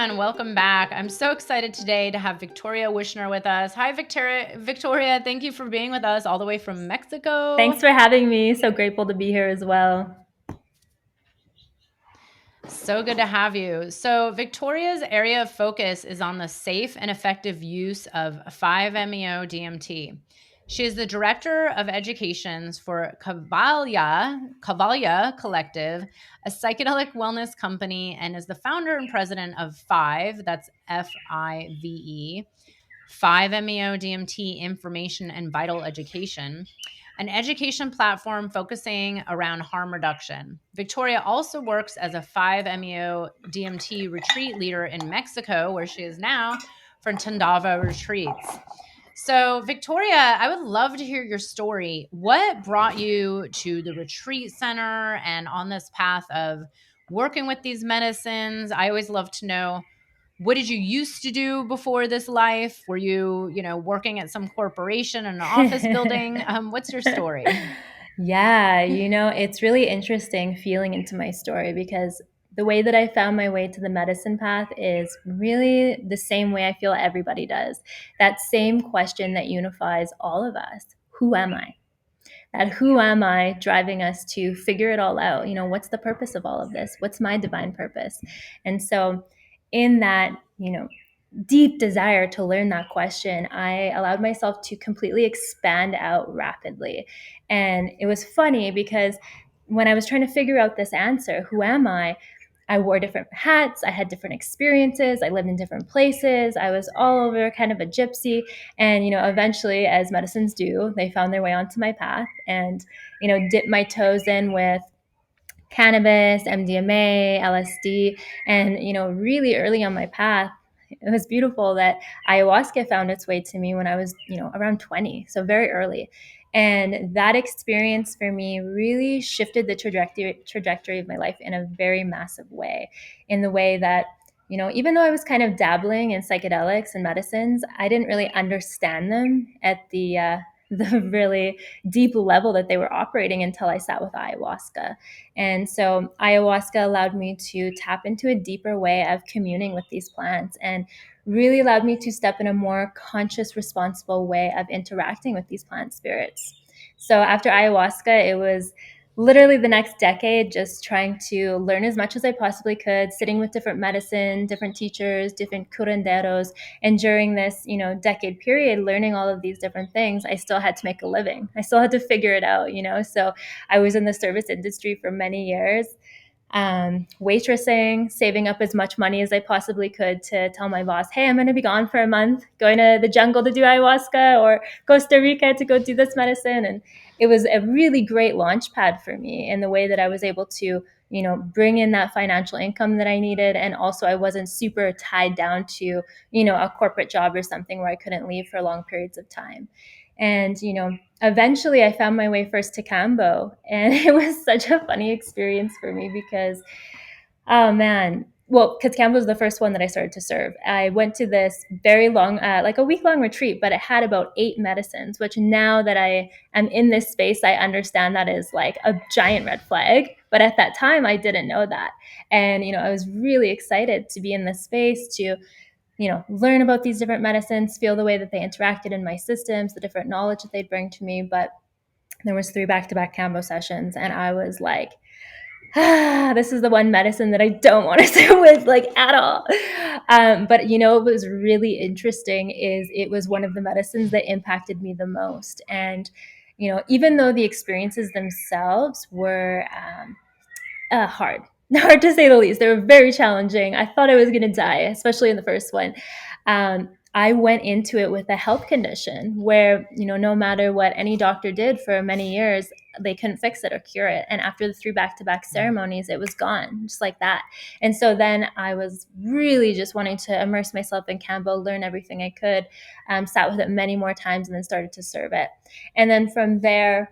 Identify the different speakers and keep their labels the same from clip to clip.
Speaker 1: everyone. Welcome back. I'm so excited today to have Victoria Wueschner with us. Hi, Victoria. Victoria, thank you for being with us all the way from Mexico.
Speaker 2: Thanks for having me. So grateful to be here as well.
Speaker 1: So good to have you. So, Victoria's area of focus is on the safe and effective use of 5-MeO DMT. She is the director of educations for Cavalia Collective, a psychedelic wellness company, and is the founder and president of F.I.V.E, that's F-I-V-E, 5-MeO DMT Information and Vital Education, an education platform focusing around harm reduction. Victoria also works as a 5-MeO DMT retreat leader in Mexico, where she is now, for Tandava retreats. So, Victoria, I would love to hear your story. What brought you to the retreat center and on this path of working with these medicines? I always love to know, what did you used to do before this life? Were you, working at some corporation in an office building? What's your story?
Speaker 2: Yeah, it's really interesting feeling into my story because the way that I found my way to the medicine path is really the same way I feel everybody does. That same question that unifies all of us. Who am I? That who am I driving us to figure it all out? What's the purpose of all of this? What's my divine purpose? And so in that, deep desire to learn that question, I allowed myself to completely expand out rapidly. And it was funny because when I was trying to figure out this answer, who am I wore different hats. I had different experiences. I lived in different places. I was all over, kind of a gypsy. And, eventually, as medicines do, they found their way onto my path and, dipped my toes in with cannabis, MDMA, LSD. And, really early on my path, it was beautiful that ayahuasca found its way to me when I was, around 20. So very early. And that experience for me really shifted the trajectory of my life in a very massive way, in the way that, even though I was kind of dabbling in psychedelics and medicines, I didn't really understand them at the really deep level that they were operating until I sat with ayahuasca. And so ayahuasca allowed me to tap into a deeper way of communing with these plants and really allowed me to step in a more conscious, responsible way of interacting with these plant spirits. So after ayahuasca, it was literally the next decade just trying to learn as much as I possibly could, sitting with different medicine, different teachers, different curanderos. And during this, decade period, learning all of these different things, I still had to make a living. I still had to figure it out, So I was in the service industry for many years, waitressing, saving up as much money as I possibly could to tell my boss, hey, I'm going to be gone for a month, going to the jungle to do ayahuasca or Costa Rica to go do this medicine. And it was a really great launch pad for me in the way that I was able to, bring in that financial income that I needed. And also I wasn't super tied down to, a corporate job or something where I couldn't leave for long periods of time. And, eventually I found my way first to Cambo. And it was such a funny experience for me because, oh man, well, because Cambo was the first one that I started to serve. I went to this very long, like a week long retreat, but it had about 8 medicines, which now that I am in this space, I understand that is like a giant red flag. But at that time, I didn't know that. And, I was really excited to be in this space to, learn about these different medicines, feel the way that they interacted in my systems, the different knowledge that they'd bring to me. But there was 3 back-to-back Cambo sessions, and I was like, this is the one medicine that I don't want to sit with, like, at all. But what was really interesting is it was one of the medicines that impacted me the most. And even though the experiences themselves were hard, hard to say the least. They were very challenging. I thought I was going to die, especially in the first one. I went into it with a health condition where, no matter what any doctor did for many years, they couldn't fix it or cure it. And after the 3 back-to-back ceremonies, it was gone, just like that. And so then I was really just wanting to immerse myself in Cambo, learn everything I could, sat with it many more times, and then started to serve it. And then from there,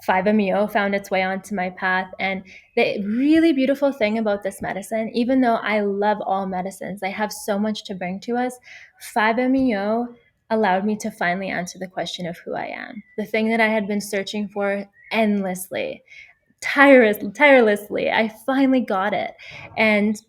Speaker 2: 5-MeO found its way onto my path. And the really beautiful thing about this medicine, even though I love all medicines, they have so much to bring to us, 5-MeO allowed me to finally answer the question of who I am. The thing that I had been searching for endlessly, tirelessly, I finally got it. And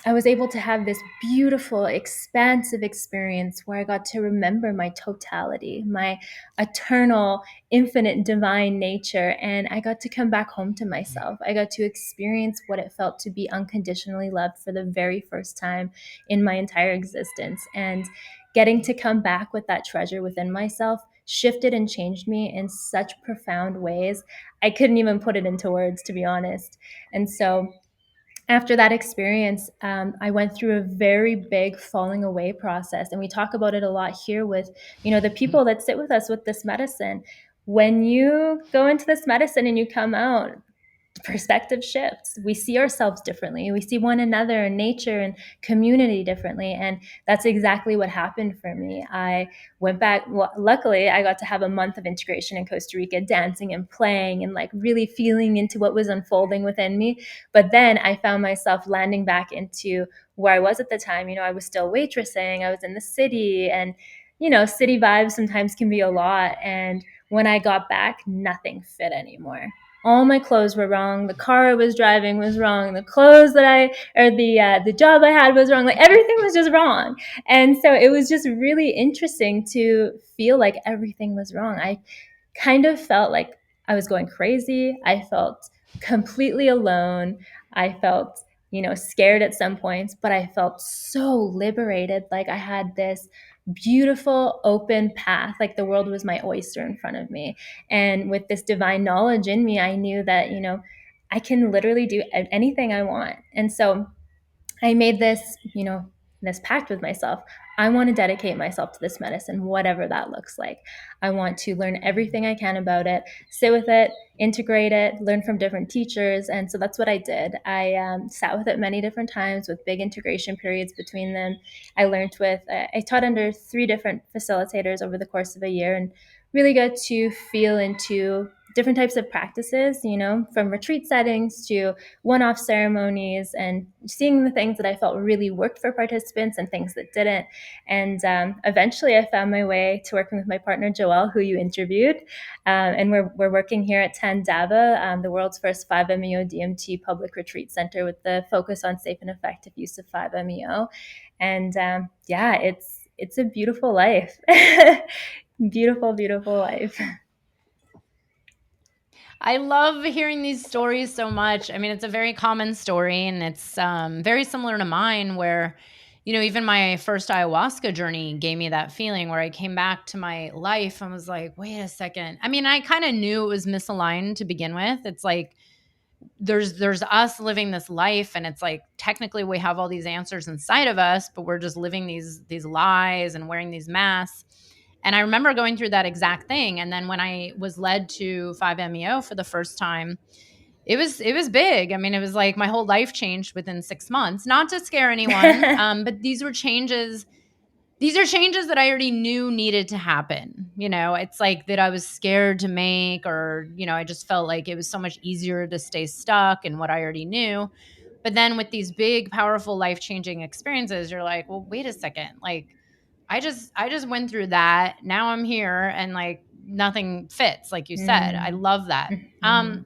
Speaker 2: I was able to have this beautiful, expansive experience where I got to remember my totality, my eternal, infinite, divine nature. And I got to come back home to myself. I got to experience what it felt to be unconditionally loved for the very first time in my entire existence. And getting to come back with that treasure within myself shifted and changed me in such profound ways. I couldn't even put it into words, to be honest. And so, after that experience, I went through a very big falling away process, and we talk about it a lot here with, the people that sit with us with this medicine. When you go into this medicine and you come out, perspective shifts. We see ourselves differently. We see one another and nature and community differently. And that's exactly what happened for me. I went back. Well, luckily, I got to have a month of integration in Costa Rica, dancing and playing and like really feeling into what was unfolding within me. But then I found myself landing back into where I was at the time. I was still waitressing, I was in the city, and city vibes sometimes can be a lot. And when I got back, nothing fit anymore. All my clothes were wrong. The car I was driving was wrong. The clothes that the job I had was wrong. Like everything was just wrong. And so it was just really interesting to feel like everything was wrong. I kind of felt like I was going crazy. I felt completely alone. I felt, scared at some points, but I felt so liberated. Like I had this beautiful open path, like the world was my oyster in front of me. And with this divine knowledge in me, I knew that, I can literally do anything I want. And so I made this pact with myself. I want to dedicate myself to this medicine, whatever that looks like. I want to learn everything I can about it, sit with it, integrate it, learn from different teachers. And so that's what I did. I sat with it many different times with big integration periods between them. I taught under 3 different facilitators over the course of a year and really got to feel into different types of practices, from retreat settings to one-off ceremonies, and seeing the things that I felt really worked for participants and things that didn't. And eventually I found my way to working with my partner, Joelle, who you interviewed. And we're working here at Tandava, the world's first 5-MeO DMT public retreat center with the focus on safe and effective use of 5-MeO. And yeah, it's a beautiful life. Beautiful, beautiful life.
Speaker 1: I love hearing these stories so much. I mean, it's a very common story, and it's very similar to mine where, even my first ayahuasca journey gave me that feeling where I came back to my life and was like, wait a second. I mean, I kind of knew it was misaligned to begin with. It's like there's us living this life, and it's like technically we have all these answers inside of us, but we're just living these lies and wearing these masks. And I remember going through that exact thing. And then when I was led to 5-MeO for the first time, it was big. I mean, it was like my whole life changed within 6 months. Not to scare anyone, but these are changes that I already knew needed to happen. It's like that I was scared to make, or, I just felt like it was so much easier to stay stuck in what I already knew. But then with these big, powerful, life-changing experiences, you're like, well, wait a second. Like, I just went through that. Now I'm here, and like nothing fits, like you said. I love that.
Speaker 2: Mm-hmm.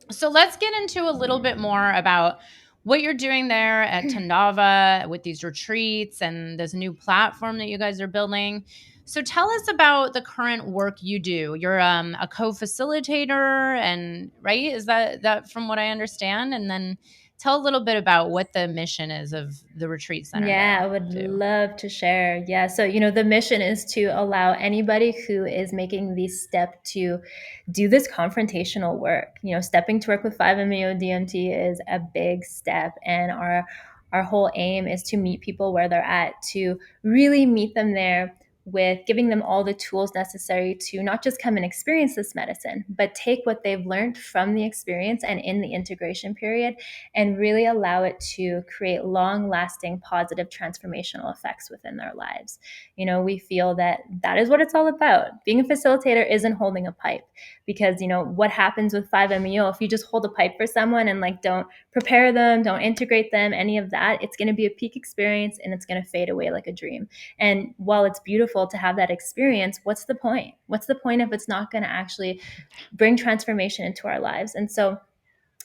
Speaker 1: So let's get into a little bit more about what you're doing there at Tandava with these retreats and this new platform that you guys are building. So tell us about the current work you do. You're a co-facilitator, and right? Is that from what I understand? And then tell a little bit about what the mission is of the retreat center
Speaker 2: Yeah, I
Speaker 1: there
Speaker 2: would
Speaker 1: too.
Speaker 2: love to share. Yeah, so the mission is to allow anybody who is making the step to do this confrontational work. Stepping to work with 5-MeO DMT is a big step, and our whole aim is to meet people where they're at, to really meet them there with giving them all the tools necessary to not just come and experience this medicine, but take what they've learned from the experience and in the integration period and really allow it to create long lasting positive transformational effects within their lives. We feel that that is what it's all about. Being a facilitator isn't holding a pipe, because, what happens with 5-MeO, if you just hold a pipe for someone and like don't prepare them, don't integrate them, any of that, it's going to be a peak experience and it's going to fade away like a dream. And while it's beautiful to have that experience, what's the point? What's the point if it's not going to actually bring transformation into our lives? And so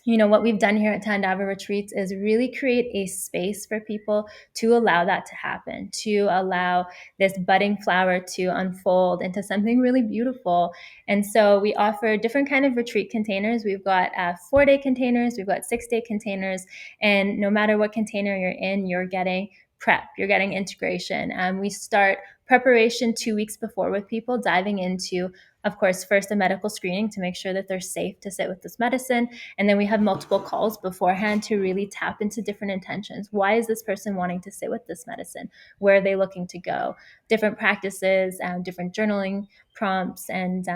Speaker 2: what we've done here at Tandava Retreats is really create a space for people to allow that to happen, to allow this budding flower to unfold into something really beautiful. And so we offer different kind of retreat containers. We've got 4-day containers, we've got 6-day containers, and no matter what container you're in, you're getting prep, you're getting integration. We start preparation 2 weeks before with people, diving into, of course, first a medical screening to make sure that they're safe to sit with this medicine. And then we have multiple calls beforehand to really tap into different intentions. Why is this person wanting to sit with this medicine? Where are they looking to go? Different practices, different journaling prompts, and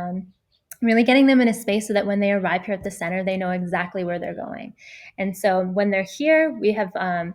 Speaker 2: really getting them in a space so that when they arrive here at the center, they know exactly where they're going. And so when they're here, we have a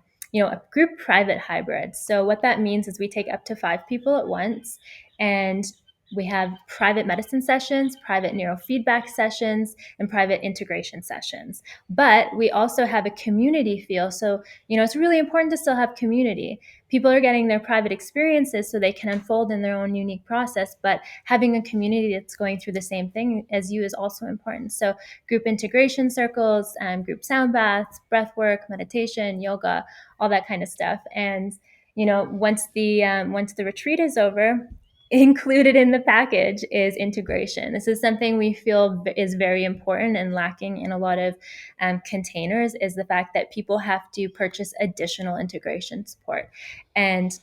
Speaker 2: group private hybrid. So what that means is we take up to 5 people at once, and we have private medicine sessions, private neurofeedback sessions, and private integration sessions. But we also have a community feel. So, it's really important to still have community. People are getting their private experiences so they can unfold in their own unique process, but having a community that's going through the same thing as you is also important. So group integration circles, group sound baths, breath work, meditation, yoga, all that kind of stuff. And once the retreat is over, included in the package is integration. This is something we feel is very important and lacking in a lot of containers, is the fact that people have to purchase additional integration support. And,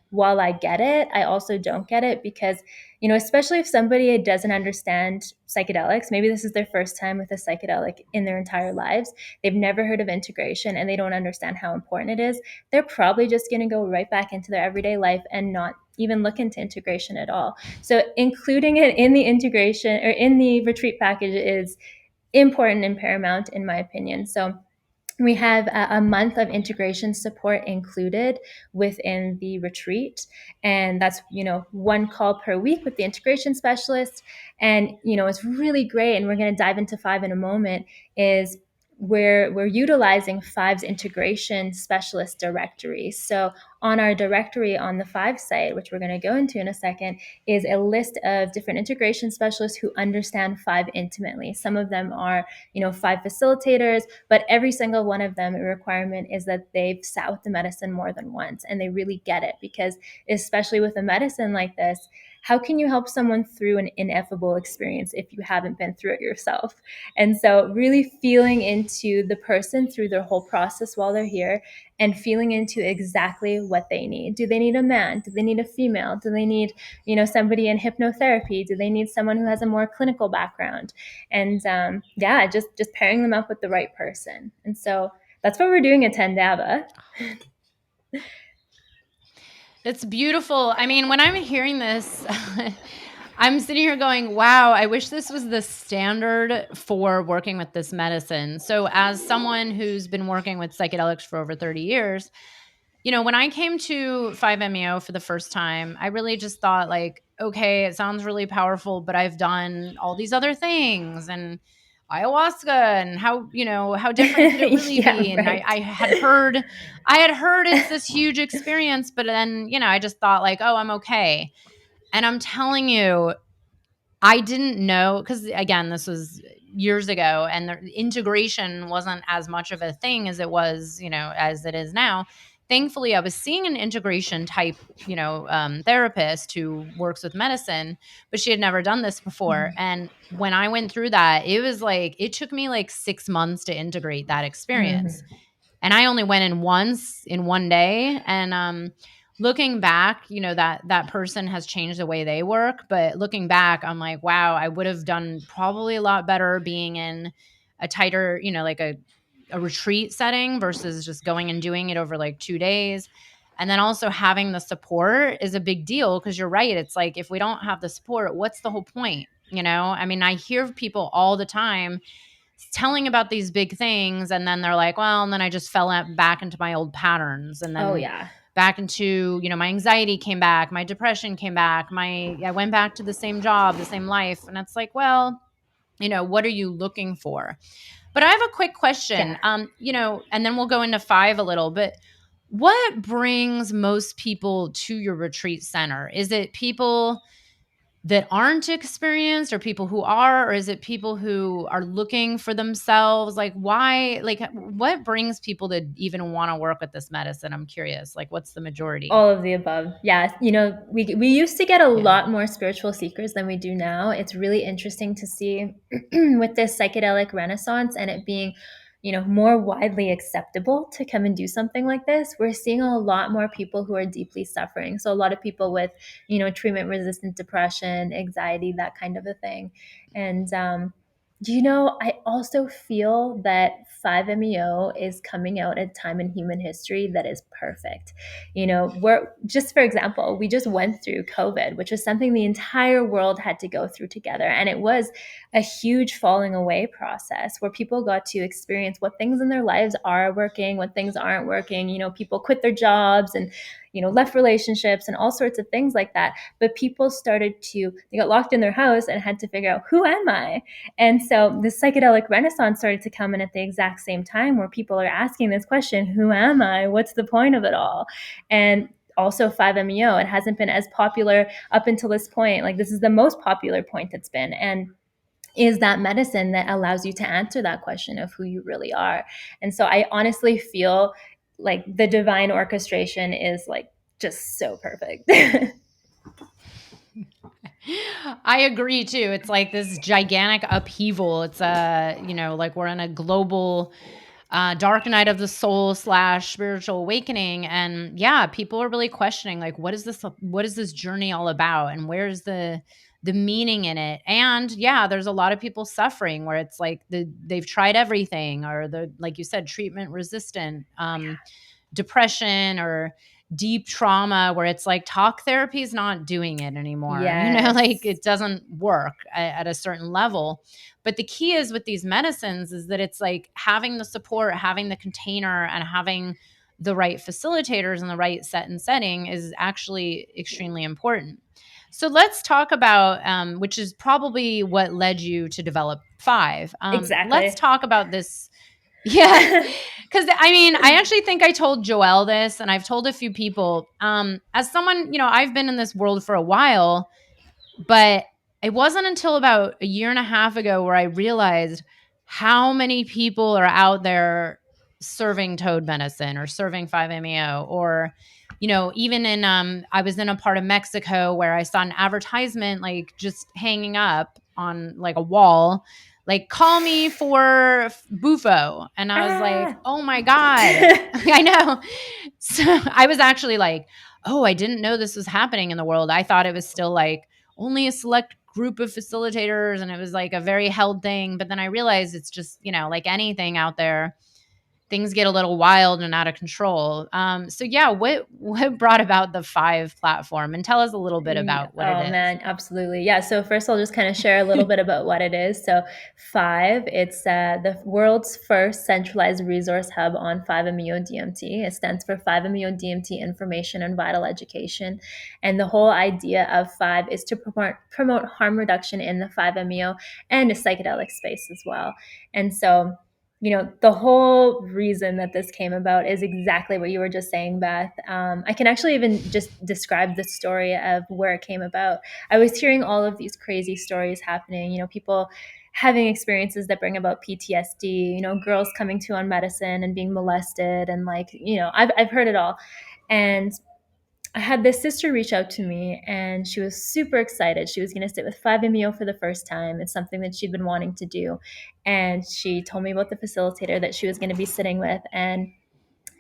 Speaker 2: while I get it, I also don't get it because, especially if somebody doesn't understand psychedelics, maybe this is their first time with a psychedelic in their entire lives, they've never heard of integration and they don't understand how important it is, they're probably just going to go right back into their everyday life and not even look into integration at all. So including it in the integration or in the retreat package is important and paramount in my opinion. So we have a month of integration support included within the retreat. And that's, 1 call per week with the integration specialist. And, it's really great. And we're going to dive into F.I.V.E in a moment, is we're utilizing F.I.V.E's integration specialist directory. So on our directory on the F.I.V.E site, which we're going to go into in a second, is a list of different integration specialists who understand F.I.V.E intimately. Some of them are, F.I.V.E facilitators, but every single one of them, a requirement is that they've sat with the medicine more than once and they really get it. Because especially with a medicine like this, how can you help someone through an ineffable experience if you haven't been through it yourself? And so really feeling into the person through their whole process while they're here, and feeling into exactly what they need. Do they need a man? Do they need a female? Do they need, somebody in hypnotherapy? Do they need someone who has a more clinical background? And just pairing them up with the right person. And so that's what we're doing at Tandava.
Speaker 1: It's beautiful. I mean, when I'm hearing this, I'm sitting here going, wow, I wish this was the standard for working with this medicine. So as someone who's been working with psychedelics for over 30 years, when I came to 5-MeO for the first time, I really just thought like, okay, it sounds really powerful, but I've done all these other things and ayahuasca and how different could it really
Speaker 2: Yeah,
Speaker 1: be? And
Speaker 2: right.
Speaker 1: I had heard it's this huge experience, but then, I just thought like, oh, I'm okay. And I'm telling you, I didn't know, because again, this was years ago and the integration wasn't as much of a thing as it was, as it is now. Thankfully, I was seeing an integration type, therapist who works with medicine, but she had never done this before.
Speaker 2: Mm-hmm.
Speaker 1: And when I went through that, it was like, it took me like 6 months to integrate that experience.
Speaker 2: Mm-hmm.
Speaker 1: And I only went in once in one day. And looking back, that person has changed the way they work. But looking back, I'm like, wow, I would have done probably a lot better being in a tighter, like a retreat setting versus just going and doing it over like 2 days. And then also having the support is a big deal, because you're right. It's like, if we don't have the support, what's the whole point? I mean, I hear people all the time telling about these big things, and then they're like, well, and then I just fell back into my old patterns, and
Speaker 2: Oh,
Speaker 1: then
Speaker 2: yeah.
Speaker 1: back into, my anxiety came back, my depression came back, I went back to the same job, the same life. And it's like, well, what are you looking for? But I have a quick question,
Speaker 2: Yeah.
Speaker 1: and then we'll go into F.I.V.E a little bit. What brings most people to your retreat center? Is it people that aren't experienced, or people who are, or is it people who are looking for themselves? Like, why, like, what brings people to even want to work with this medicine? I'm curious, like, what's the majority?
Speaker 2: All of the above. Yeah. We used to get a
Speaker 1: Yeah.
Speaker 2: lot more spiritual seekers than we do now. It's really interesting to see with this psychedelic renaissance and it being, more widely acceptable to come and do something like this. We're seeing a lot more people who are deeply suffering. So a lot of people with, treatment resistant depression, anxiety, that kind of a thing. And, I also feel that 5-MeO is coming out at a time in human history that is perfect. We're just, for example, we just went through COVID, which was something the entire world had to go through together. And it was a huge falling away process where people got to experience what things in their lives are working, what things aren't working. People quit their jobs and, left relationships and all sorts of things like that. But people they got locked in their house and had to figure out, who am I? And so the psychedelic renaissance started to come in at the exact same time where people are asking this question, who am I? What's the point of it all? And also 5-MeO, it hasn't been as popular up until this point. Like, this is the most popular point it's been. And is that medicine that allows you to answer that question of who you really are. And so I honestly feel like the divine orchestration is like just so perfect.
Speaker 1: I agree too. It's like this gigantic upheaval. It's like we're in a global dark night of the soul / spiritual awakening. And yeah, people are really questioning, like, what is this journey all about? And where's the meaning in it? And yeah, there's a lot of people suffering where it's like they've tried everything, or they're, like you said, treatment resistant, depression or deep trauma, where it's like talk therapy is not doing it anymore. Like,
Speaker 2: Yes.
Speaker 1: it doesn't work at a certain level. But the key is with these medicines is that it's like having the support, having the container, and having the right facilitators and the right setting is actually extremely important. So let's talk about, which is probably what led you to develop F.I.V.E. Let's
Speaker 2: Exactly.
Speaker 1: talk about this. Yeah. Because I mean, I actually think I told Joelle this, and I've told a few people. As someone, I've been in this world for a while, but it wasn't until about a year and a half ago where I realized how many people are out there serving toad medicine or serving 5-MeO, or even in I was in a part of Mexico where I saw an advertisement, like, just hanging up on like a wall, like, call me for bufo, and I was like,
Speaker 2: Ah.
Speaker 1: oh my god. I know. So I was actually like, oh, I didn't know this was happening in the world. I thought it was still like only a select group of facilitators, and it was like a very held thing. But then I realized it's just, like anything out there, things get a little wild and out of control. So yeah, what brought about the F.I.V.E platform, and tell us a little bit about what it
Speaker 2: Oh
Speaker 1: is.
Speaker 2: man, absolutely. Yeah. So first, I'll just kind of share a little bit about what it is. So F.I.V.E, it's the world's first centralized resource hub on 5-MeO DMT. It stands for 5-MeO DMT Information and Vital Education. And the whole idea of F.I.V.E is to promote harm reduction in the 5-MeO and the psychedelic space as well. And so the whole reason that this came about is exactly what you were just saying, Beth. I can actually even just describe the story of where it came about. I was hearing all of these crazy stories happening, people having experiences that bring about PTSD, girls coming to on medicine and being molested. And like, I've heard it all. And I had this sister reach out to me and she was super excited. She was going to sit with 5-MeO for the first time. It's something that she'd been wanting to do. And she told me about the facilitator that she was going to be sitting with. And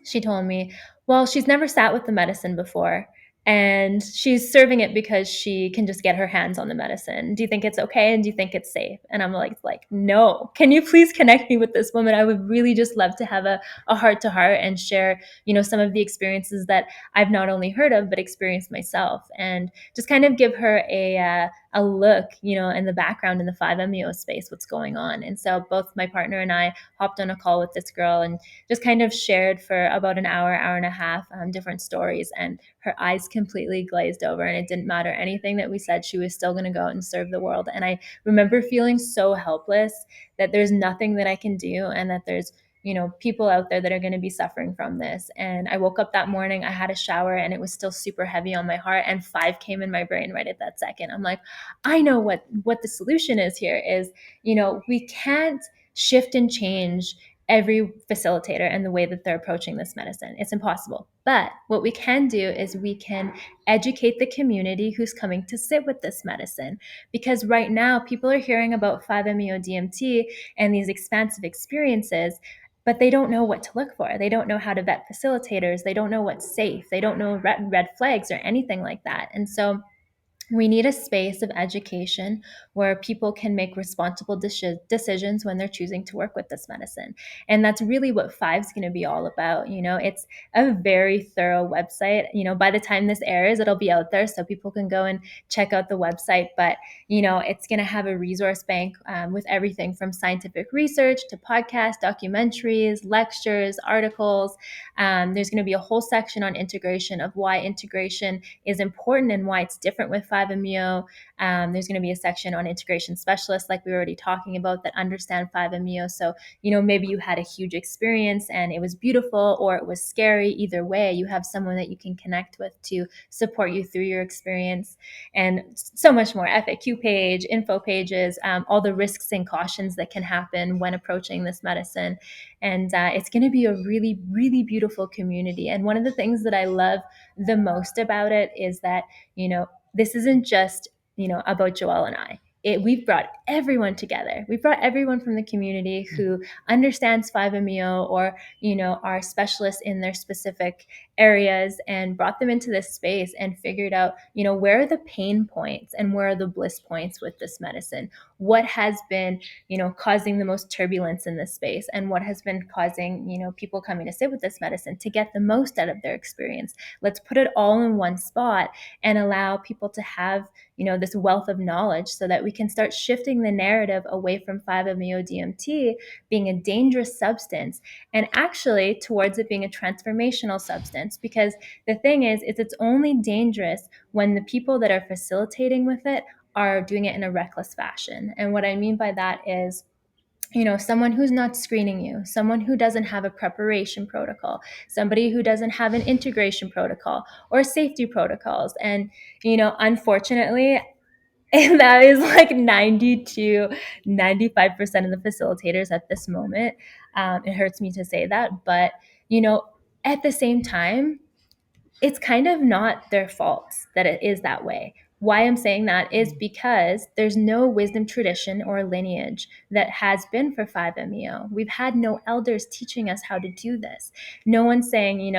Speaker 2: she told me, well, she's never sat with the medicine before. And she's serving it because she can just get her hands on the medicine. Do you think it's okay? And do you think it's safe? And I'm like, no. Can you please connect me with this woman? I would really just love to have a heart to heart and share, some of the experiences that I've not only heard of, but experienced myself. And just kind of give her a look, in the background in the 5-MeO space, what's going on. And so both my partner and I hopped on a call with this girl and just kind of shared for about an hour and a half, different stories. And her eyes completely glazed over, and it didn't matter anything that we said. She was still going to go out and serve the world. And I remember feeling so helpless that there's nothing that I can do, and that there's people out there that are going to be suffering from this. And I woke up that morning, I had a shower, and it was still super heavy on my heart, and F.I.V.E came in my brain right at that second. I'm like, I know what the solution is here is, we can't shift and change every facilitator and the way that they're approaching this medicine. It's impossible. But what we can do is we can educate the community who's coming to sit with this medicine. Because right now, people are hearing about 5-MeO DMT and these expansive experiences, but they don't know what to look for. They don't know how to vet facilitators. They don't know what's safe. They don't know red flags or anything like that. And so we need a space of education where people can make responsible decisions when they're choosing to work with this medicine. And that's really what F.I.V.E is going to be all about. It's a very thorough website. By the time this airs, it'll be out there so people can go and check out the website. But, it's going to have a resource bank with everything from scientific research to podcasts, documentaries, lectures, articles. There's going to be a whole section on integration of why integration is important and why it's different with 5-MeO. There's going to be a section on integration specialists, like we were already talking about, that understand 5-MeO. So, maybe you had a huge experience and it was beautiful or it was scary. Either way, you have someone that you can connect with to support you through your experience, and so much more. FAQ page, info pages, all the risks and cautions that can happen when approaching this medicine. And it's going to be a really, really beautiful community. And one of the things that I love the most about it is that, this isn't just, about Joelle and I. We've brought everyone together. We've brought everyone from the community who understands 5-MeO or, are specialists in their specific areas, and brought them into this space and figured out, where are the pain points and where are the bliss points with this medicine? What has been, causing the most turbulence in this space, and what has been causing, people coming to sit with this medicine to get the most out of their experience? Let's put it all in one spot and allow people to have, this wealth of knowledge so that we can start shifting the narrative away from 5-MeO DMT being a dangerous substance and actually towards it being a transformational substance. Because the thing is it's only dangerous when the people that are facilitating with it are doing it in a reckless fashion. And what I mean by that is, someone who's not screening you, someone who doesn't have a preparation protocol, somebody who doesn't have an integration protocol or safety protocols. And, unfortunately, and that is like 90 to 95% of the facilitators at this moment. It hurts me to say that, but, at the same time, it's kind of not their fault that it is that way. Why I'm saying that is because there's no wisdom tradition or lineage that has been for 5-MeO. We've had no elders teaching us how to do this. No one's saying,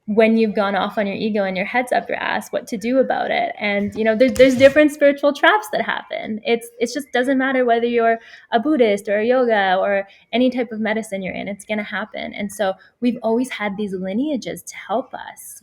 Speaker 2: when you've gone off on your ego and your head's up your ass, what to do about it. And, there's different spiritual traps that happen. It just doesn't matter whether you're a Buddhist or a yoga or any type of medicine you're in, it's going to happen. And so we've always had these lineages to help us,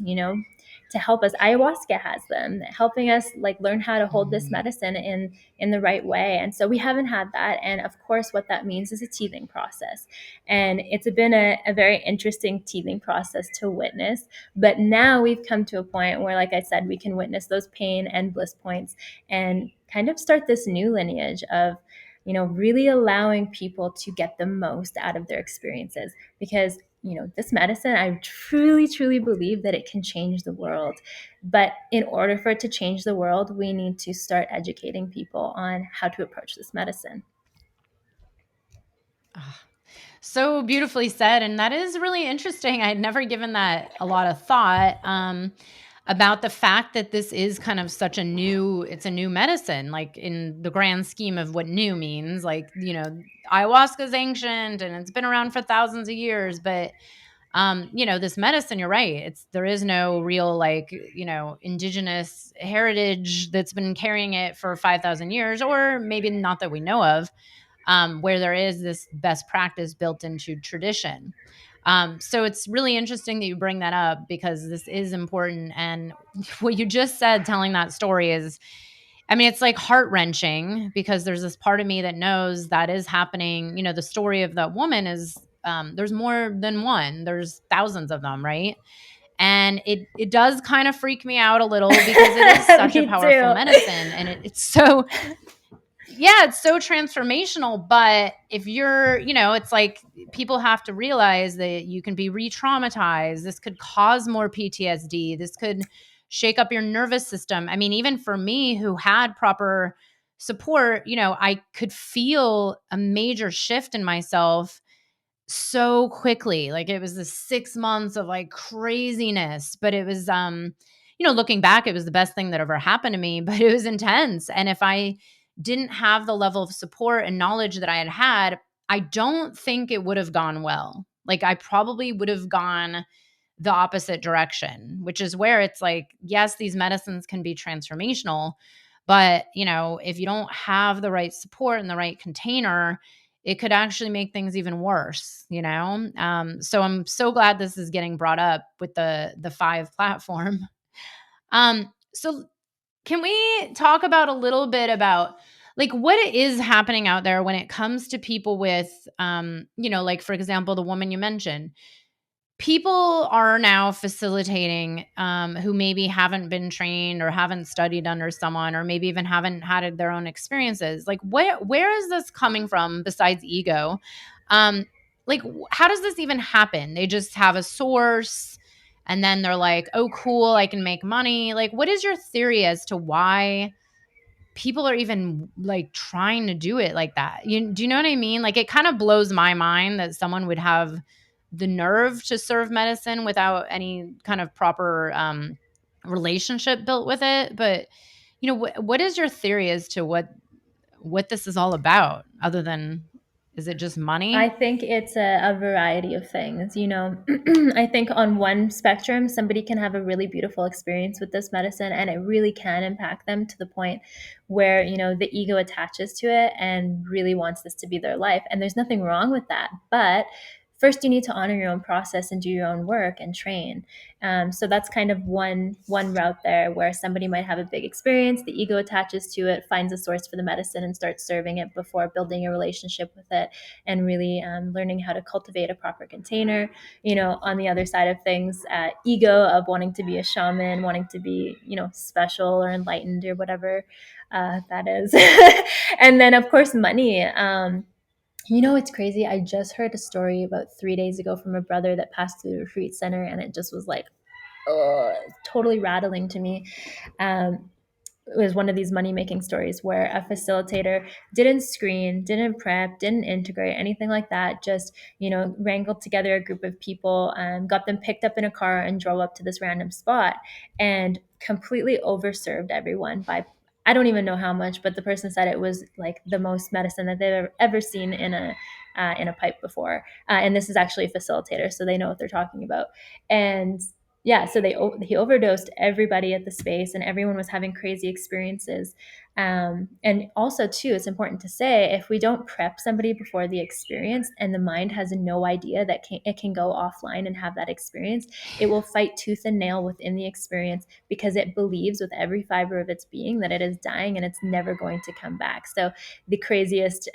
Speaker 2: to help us. Ayahuasca has them, helping us like learn how to hold this medicine in the right way. And so we haven't had that. And of course, what that means is a teething process. And it's been a very interesting teething process to witness. But now we've come to a point where, like I said, we can witness those pain and bliss points and kind of start this new lineage of, really allowing people to get the most out of their experiences. Because, this medicine, I truly, truly believe that it can change the world. But in order for it to change the world, we need to start educating people on how to approach this medicine.
Speaker 1: So beautifully said. And that is really interesting. I had never given that a lot of thought. About the fact that this is kind of such it's a new medicine, like in the grand scheme of what new means. Like, ayahuasca is ancient and it's been around for thousands of years, but this medicine, you're right. There is no real indigenous heritage that's been carrying it for 5,000 years, or maybe not that we know of, where there is this best practice built into tradition. So it's really interesting that you bring that up because this is important. And what you just said, telling that story it's like heart wrenching because there's this part of me that knows that is happening. The story of that woman is, there's more than one, there's thousands of them. Right. And it does kind of freak me out a little because it is such a powerful medicine. And it's so Yeah, it's so transformational. But if you're, it's like people have to realize that you can be re traumatized. This could cause more PTSD. This could shake up your nervous system. I mean, even for me who had proper support, I could feel a major shift in myself so quickly. Like it was the 6 months of like craziness, but it was looking back, it was the best thing that ever happened to me, but it was intense. And if I didn't have the level of support and knowledge that I had had, I don't think it would have gone well. Like I probably would have gone the opposite direction, which is where it's like, yes, these medicines can be transformational, but if you don't have the right support and the right container, it could actually make things even worse. So I'm so glad this is getting brought up with the F.I.V.E platform. So can we talk about a little bit about like what is happening out there when it comes to people with like for example, the woman you mentioned, people are now facilitating who maybe haven't been trained or haven't studied under someone or maybe even haven't had their own experiences. Like where is this coming from besides ego? um like how does this even happen? They just have a source and then they're like, oh cool, I can make money. Like what is your theory as to why people are even like trying to do it like that? Do you know what I mean? Like it kind of blows my mind that someone would have the nerve to serve medicine without any kind of proper relationship built with it. But what is your theory as to what this is all about, other than, is it just
Speaker 2: I
Speaker 1: money?
Speaker 2: think it's a variety of things. I think on one spectrum, somebody can have a really beautiful experience with this medicine and it really can impact them to the point where, the ego attaches to it and really wants this to be their life. And there's nothing wrong with that. But first, you need to honor your own process and do your own work and train. So that's kind of one route there, where somebody might have a big experience, the ego attaches to it, finds a source for the medicine, and starts serving it before building a relationship with it and really learning how to cultivate a proper container. On the other side of things, ego of wanting to be a shaman, wanting to be, special or enlightened or whatever that is. And then, of course, money. It's crazy. I just heard a story about 3 days ago from a brother that passed through the retreat center, and it just was like, totally rattling to me. It was one of these money making stories where a facilitator didn't screen, didn't prep, didn't integrate anything like that. Just, wrangled together a group of people and got them picked up in a car and drove up to this random spot and completely overserved everyone by, I don't even know how much, but the person said it was like the most medicine that they've ever seen in a pipe before. And this is actually a facilitator, so they know what they're talking about. And yeah, so he overdosed everybody at the space, and everyone was having crazy experiences. And also, too, it's important to say, if we don't prep somebody before the experience and the mind has no idea that it can go offline and have that experience, it will fight tooth and nail within the experience because it believes with every fiber of its being that it is dying and it's never going to come back. So the craziest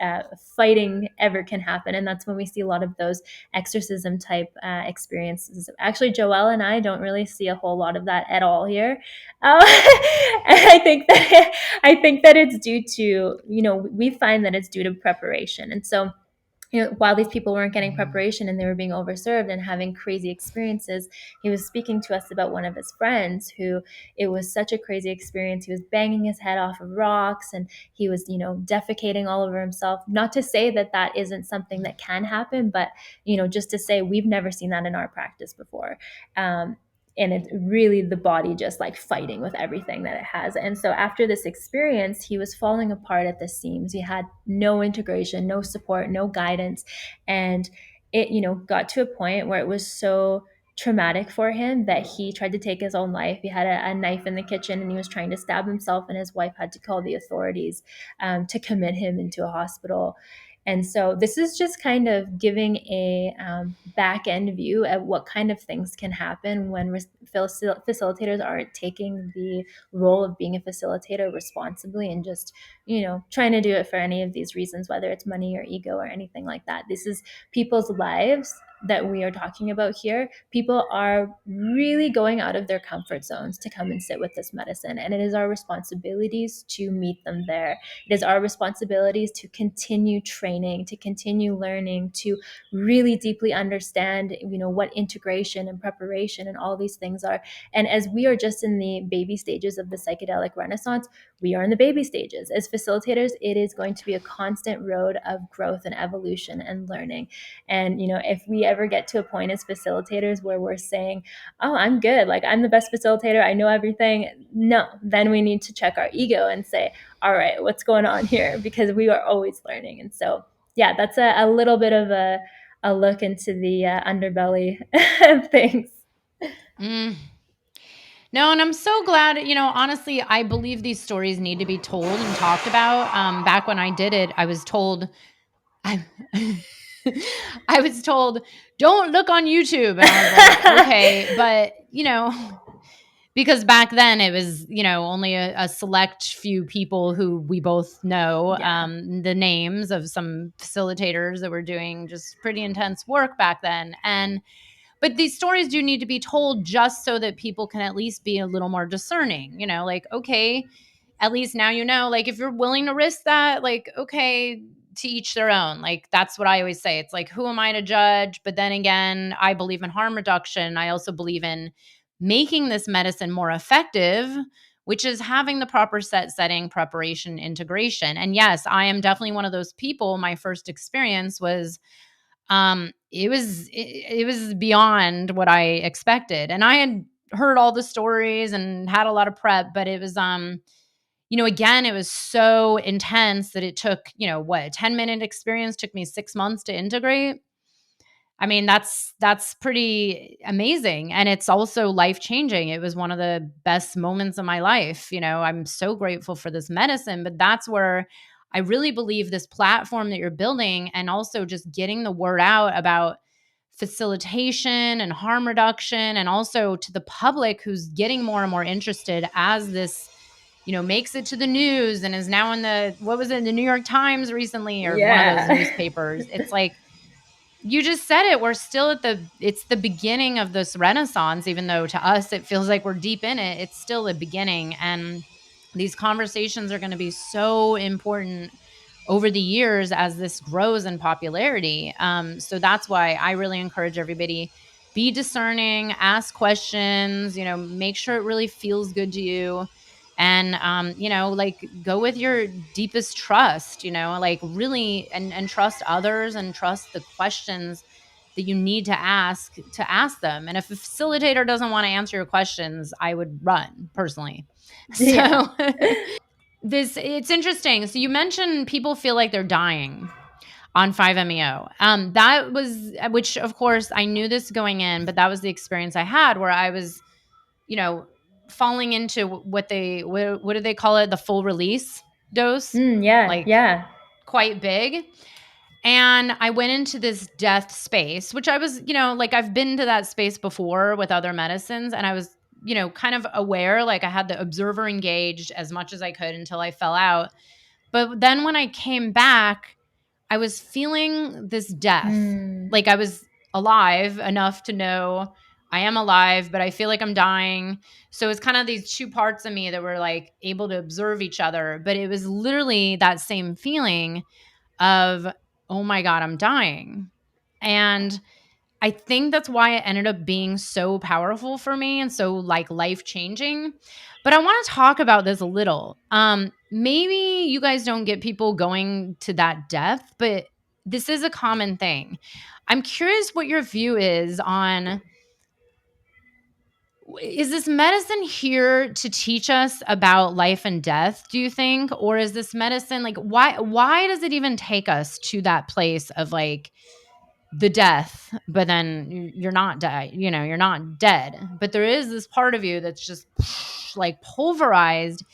Speaker 2: fighting ever can happen. And that's when we see a lot of those exorcism type experiences. Actually, Joelle and I don't really see a whole lot of that at all here. I think that it's due to, we find that it's due to preparation. And so, while these people weren't getting preparation and they were being overserved and having crazy experiences, he was speaking to us about one of his friends who, it was such a crazy experience. He was banging his head off of rocks and he was, defecating all over himself. Not to say that that isn't something that can happen, but, just to say we've never seen that in our practice before. And it's really the body just like fighting with everything that it has. And so after this experience, he was falling apart at the seams. He had no integration, no support, no guidance. And it, got to a point where it was so traumatic for him that he tried to take his own life. He had a knife in the kitchen and he was trying to stab himself, and his wife had to call the authorities to commit him into a hospital. And so this is just kind of giving a back end view at what kind of things can happen when facilitators aren't taking the role of being a facilitator responsibly and just, trying to do it for any of these reasons, whether it's money or ego or anything like that. This is people's lives that we are talking about here, people are really going out of their comfort zones to come and sit with this medicine. And it is our responsibilities to meet them there. It is our responsibilities to continue training, to continue learning, to really deeply understand, what integration and preparation and all these things are. And as we are just in the baby stages of the psychedelic renaissance, we are in the baby stages. As facilitators, it is going to be a constant road of growth and evolution and learning. And, if we ever get to a point as facilitators where we're saying, oh, I'm good, like I'm the best facilitator, I know everything. No, then we need to check our ego and say, all right, what's going on here? Because we are always learning. And so, yeah, that's a little bit of a look into the underbelly of things.
Speaker 1: Mm. No, and I'm so glad, honestly, I believe these stories need to be told and talked about. Back when I did it, I was told, I, I was told, don't look on YouTube. And I was like, okay, but, because back then it was, only a select few people who we both know,
Speaker 2: Yeah.
Speaker 1: the names of some facilitators that were doing just pretty intense work back then. But these stories do need to be told just so that people can at least be a little more discerning, like, okay, at least now, like if you're willing to risk that, like, okay, to each their own. Like, that's what I always say. It's like, who am I to judge? But then again, I believe in harm reduction. I also believe in making this medicine more effective, which is having the proper setting, preparation, integration. And yes, I am definitely one of those people. My first experience was it was beyond what I expected. And I had heard all the stories and had a lot of prep, but it was again, it was so intense that it took, what, a 10-minute experience took me 6 months to integrate. I mean, that's pretty amazing, and it's also life-changing. It was one of the best moments of my life. I'm so grateful for this medicine, but that's where I really believe this platform that you're building, and also just getting the word out about facilitation and harm reduction, and also to the public who's getting more and more interested as this, makes it to the news and is now in what was it, the New York Times recently, or one of those
Speaker 2: Yeah.
Speaker 1: newspapers. It's like, you just said it. We're still it's the beginning of this renaissance, even though to us it feels like we're deep in it. It's still the beginning. And these conversations are going to be so important over the years as this grows in popularity. So that's why I really encourage everybody, be discerning, ask questions, make sure it really feels good to you. And like, go with your deepest trust, like really, and trust others, and trust the questions that you need to ask them. And if a facilitator doesn't want to answer your questions, I would run personally.
Speaker 2: Yeah.
Speaker 1: So it's interesting. So you mentioned people feel like they're dying on 5-MeO. That was, which of course I knew this going in, but that was the experience I had, where I was, you know, falling into what do they call it? The full release dose,
Speaker 2: Yeah.
Speaker 1: like
Speaker 2: Yeah.
Speaker 1: quite big. And I went into this death space, which I was, like, I've been to that space before with other medicines. And I was, kind of aware, like I had the observer engaged as much as I could until I fell out. But then when I came back, I was feeling this death.
Speaker 2: Mm.
Speaker 1: Like, I was alive enough to know I am alive, but I feel like I'm dying. So it's kind of these two parts of me that were like able to observe each other. But it was literally that same feeling of, oh my God, I'm dying. And I think that's why it ended up being so powerful for me and so like life changing. But I want to talk about this a little. Maybe you guys don't get people going to that depth, but this is a common thing. I'm curious what your view is on, is this medicine here to teach us about life and death, do you think? Or is this medicine like, why does it even take us to that place of like the death, but then you're not dead, you're not dead, but there is this part of you that's just like pulverized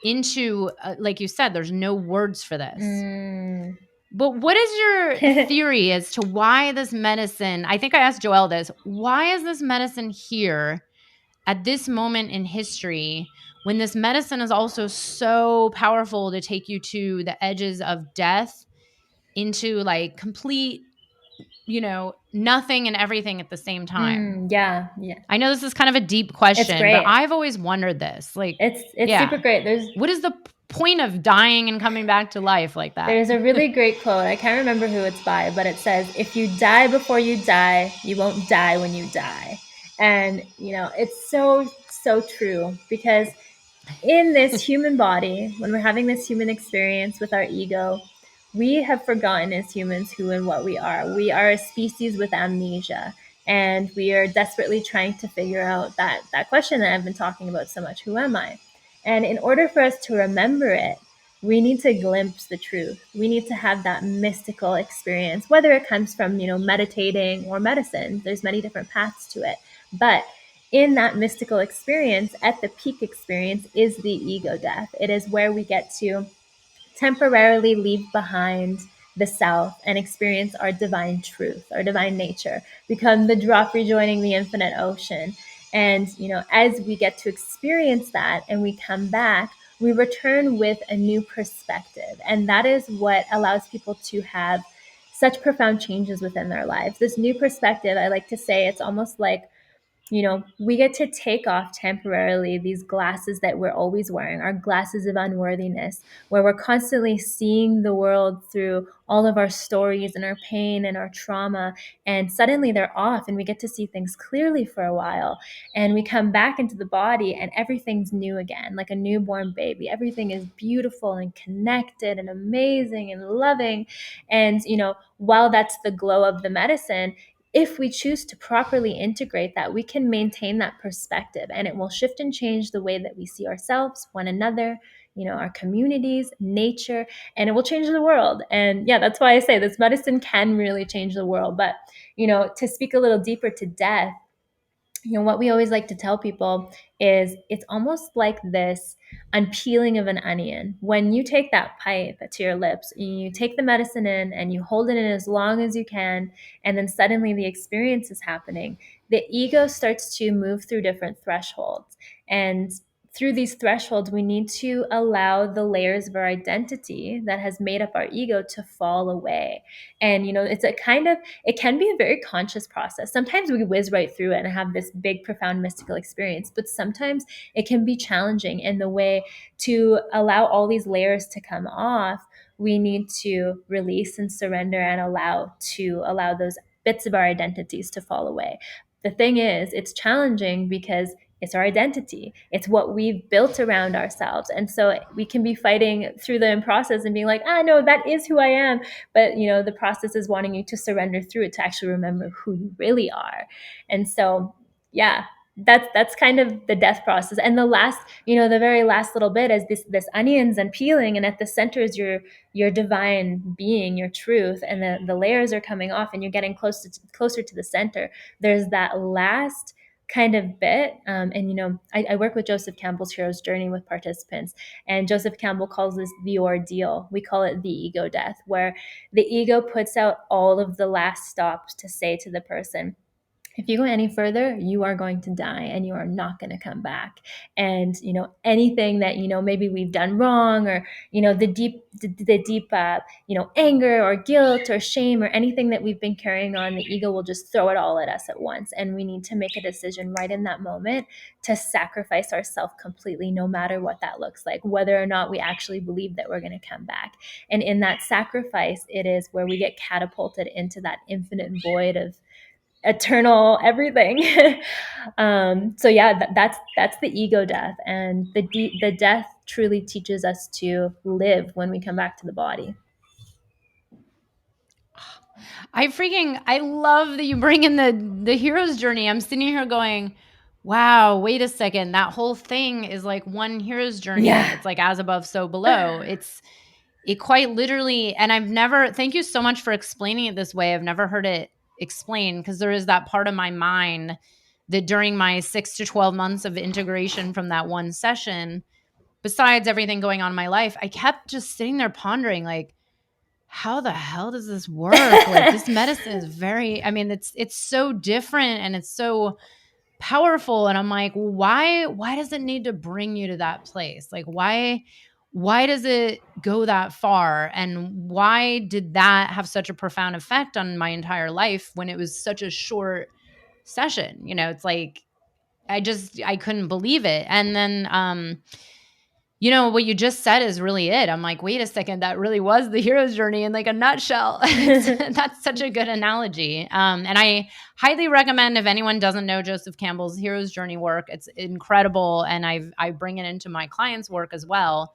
Speaker 1: into, like you said, there's no words for this.
Speaker 2: Mm.
Speaker 1: But what is your theory as to why this medicine, I think I asked Joelle this, why is this medicine here at this moment in history, when this medicine is also so powerful to take you to the edges of death, into like complete nothing and everything at the same time?
Speaker 2: Yeah, yeah.
Speaker 1: I know this is kind of a deep
Speaker 2: It's
Speaker 1: question, but
Speaker 2: great.
Speaker 1: I've always wondered this. Like,
Speaker 2: It's super
Speaker 1: yeah,
Speaker 2: great.
Speaker 1: what is the point of dying and coming back to life like that?
Speaker 2: There's a really great quote. I can't remember who it's by, but it says, "If you die before you die, you won't die when you die." And it's so true, because in this human body, when we're having this human experience with our ego, we have forgotten as humans who and what we are. We are a species with amnesia, and we are desperately trying to figure out that question that I've been talking about so much: who am I? And in order for us to remember it, we need to glimpse the truth. We need to have that mystical experience, whether it comes from meditating or medicine. There's many different paths to it, but in that mystical experience, at the peak experience, is the ego death. It is where we get to temporarily leave behind the self and experience our divine truth, our divine nature, become the drop rejoining the infinite ocean. And, as we get to experience that and we come back, we return with a new perspective. And that is what allows people to have such profound changes within their lives. This new perspective, I like to say, it's almost like we get to take off temporarily these glasses that we're always wearing, our glasses of unworthiness, where we're constantly seeing the world through all of our stories and our pain and our trauma. And suddenly they're off, and we get to see things clearly for a while. And we come back into the body, and everything's new again, like a newborn baby. Everything is beautiful and connected and amazing and loving. And, while that's the glow of the medicine, if we choose to properly integrate that, we can maintain that perspective, and it will shift and change the way that we see ourselves, one another, our communities, nature, and it will change the world. And yeah, that's why I say this medicine can really change the world. But, to speak a little deeper to death, what we always like to tell people is it's almost like this unpeeling of an onion. When you take that pipe to your lips, you take the medicine in and you hold it in as long as you can, and then suddenly the experience is happening. The ego starts to move through different thresholds. And through these thresholds, we need to allow the layers of our identity that has made up our ego to fall away. And, it can be a very conscious process. Sometimes we whiz right through it and have this big, profound, mystical experience, but sometimes it can be challenging in the way to allow all these layers to come off. We need to release and surrender and allow those bits of our identities to fall away. The thing is, it's challenging because it's our identity. It's what we've built around ourselves. And so we can be fighting through the process and being like, no, that is who I am. But, the process is wanting you to surrender through it to actually remember who you really are. And so, yeah, that's kind of the death process. And the very last little bit is this onions and peeling. And at the center is your divine being, your truth. And the layers are coming off and you're getting closer to the center. There's that last kind of bit. I work with Joseph Campbell's Hero's Journey with participants, and Joseph Campbell calls this the ordeal. We call it the ego death, where the ego puts out all of the last stops to say to the person, if you go any further, you are going to die and you are not going to come back. And, anything that, maybe we've done wrong, or, the deep, anger or guilt or shame or anything that we've been carrying on, the ego will just throw it all at us at once. And we need to make a decision right in that moment to sacrifice ourselves completely, no matter what that looks like, whether or not we actually believe that we're going to come back. And in that sacrifice, it is where we get catapulted into that infinite void of eternal everything. So yeah, that's the ego death, and the death truly teaches us to live when we come back to the body.
Speaker 1: I love that you bring in the hero's journey. I'm sitting here going, wow, wait a second. That whole thing is like one hero's journey.
Speaker 2: Yeah.
Speaker 1: It's like as above, so below. It quite literally, and thank you so much for explaining it this way. I've never heard it explained, because there is that part of my mind that during my 6 to 12 months of integration from that one session, besides everything going on in my life, I kept just sitting there pondering, like, how the hell does this work? Like, this medicine is it's so different and it's so powerful. And I'm like, why does it need to bring you to that place? Like, why does it go that far? And why did that have such a profound effect on my entire life when it was such a short session? It's like, I couldn't believe it. And then, what you just said is really it. I'm like, wait a second, that really was the hero's journey in like a nutshell. That's such a good analogy. And I highly recommend, if anyone doesn't know Joseph Campbell's hero's journey work, it's incredible. And I bring it into my clients' work as well.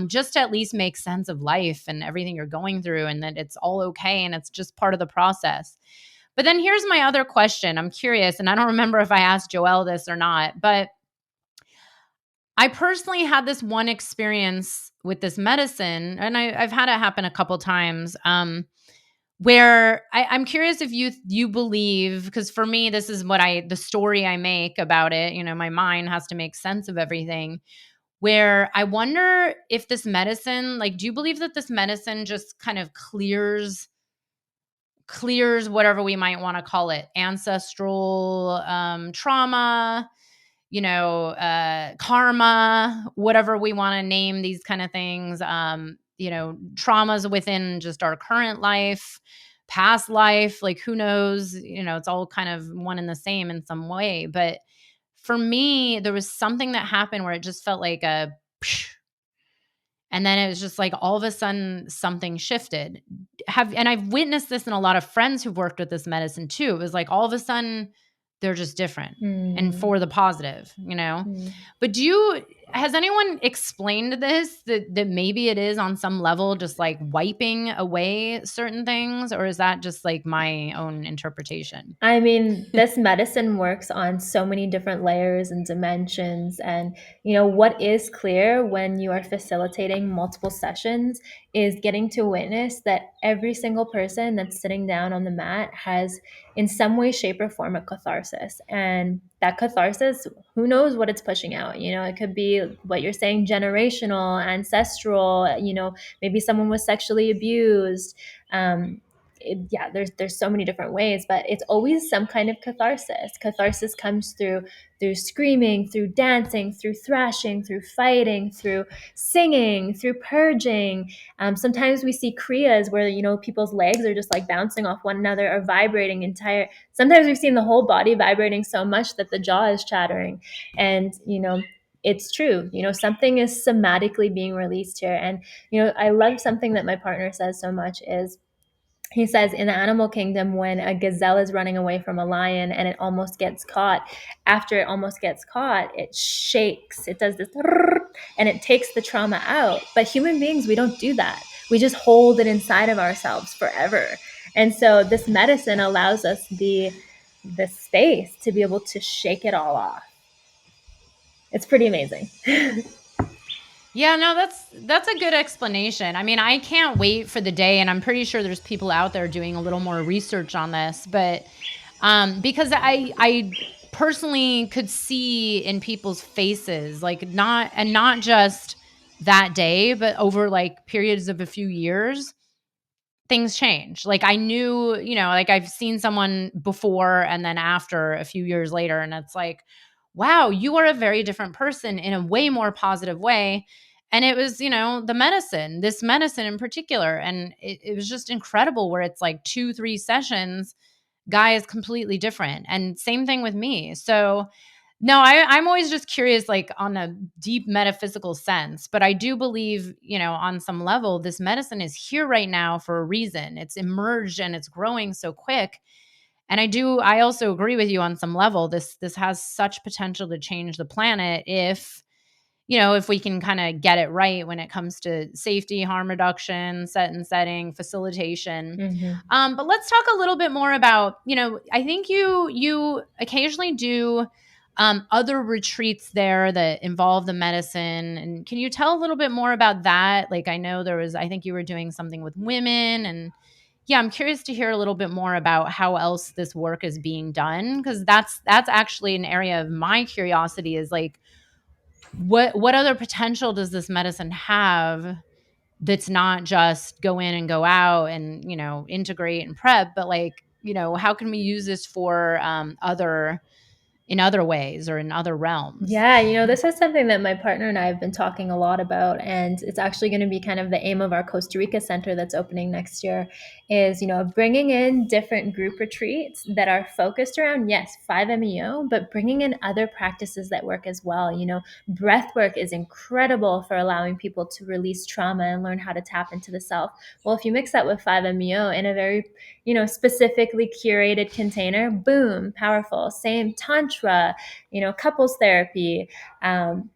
Speaker 1: Just to at least make sense of life and everything you're going through, and that it's all okay and it's just part of the process. But then here's my other question. I'm curious, and I don't remember if I asked Joelle this or not, but I personally had this one experience with this medicine, and I've had it happen a couple times, where I'm curious if you believe, because for me, this is the story I make about it. My mind has to make sense of everything. Where I wonder if this medicine, like, do you believe that this medicine just kind of clears whatever we might want to call it, ancestral trauma, karma, whatever we want to name these kind of things, traumas within just our current life, past life, like who knows, it's all kind of one and the same in some way. But for me, there was something that happened where it just felt like a, and then it was just like all of a sudden something shifted. And I've witnessed this in a lot of friends who've worked with this medicine too. It was like all of a sudden they're just different, and
Speaker 2: Mm,
Speaker 1: for the positive.
Speaker 2: mm.
Speaker 1: But has anyone explained this, that maybe it is on some level just like wiping away certain things, or is that just like my own interpretation?
Speaker 2: I mean, this medicine works on so many different layers and dimensions. And, what is clear when you are facilitating multiple sessions is getting to witness that every single person that's sitting down on the mat has, in some way, shape, or form, a catharsis. And that catharsis, who knows what it's pushing out? It could be what you're saying, generational, ancestral, maybe someone was sexually abused. Yeah, there's so many different ways, but it's always some kind of catharsis. Catharsis comes through screaming, through dancing, through thrashing, through fighting, through singing, through purging. Sometimes we see kriyas where people's legs are just like bouncing off one another or vibrating entire. Sometimes we've seen the whole body vibrating so much that the jaw is chattering, and it's true. Something is somatically being released here. And I love something that my partner says so much is, he says, in the animal kingdom, when a gazelle is running away from a lion and it almost gets caught, after it almost gets caught, it shakes. It does this and it takes the trauma out. But human beings, we don't do that. We just hold it inside of ourselves forever. And so this medicine allows us the space to be able to shake it all off. It's pretty amazing.
Speaker 1: Yeah, no, that's a good explanation. I mean, I can't wait for the day, and I'm pretty sure there's people out there doing a little more research on this, but because I personally could see in people's faces, like, not just that day, but over like periods of a few years, things change. Like I knew, like I've seen someone before and then after a few years later, and it's like, wow, you are a very different person in a way more positive way. And it was, this medicine in particular. And it was just incredible where it's like 2, 3 sessions, guy is completely different. And same thing with me. So no, I'm always just curious, like on a deep metaphysical sense, but I do believe, on some level, this medicine is here right now for a reason. It's emerged and it's growing so quick. And I also agree with you on some level. This has such potential to change the planet if we can kind of get it right when it comes to safety, harm reduction, set and setting, facilitation.
Speaker 2: Mm-hmm.
Speaker 1: But let's talk a little bit more about, I think you occasionally do other retreats there that involve the medicine. And can you tell a little bit more about that? Like I know I think you were doing something with women, and yeah, I'm curious to hear a little bit more about how else this work is being done, because that's actually an area of my curiosity, is like what other potential does this medicine have that's not just go in and go out and integrate and prep, but like how can we use this for other in other ways or in other realms.
Speaker 2: Yeah, this is something that my partner and I have been talking a lot about, and it's actually going to be kind of the aim of our Costa Rica center that's opening next year is, bringing in different group retreats that are focused around, yes, 5-MeO, but bringing in other practices that work as well. Breath work is incredible for allowing people to release trauma and learn how to tap into the self. Well, if you mix that with 5-MeO in a very, specifically curated container, boom, powerful. Same tantra, couples therapy,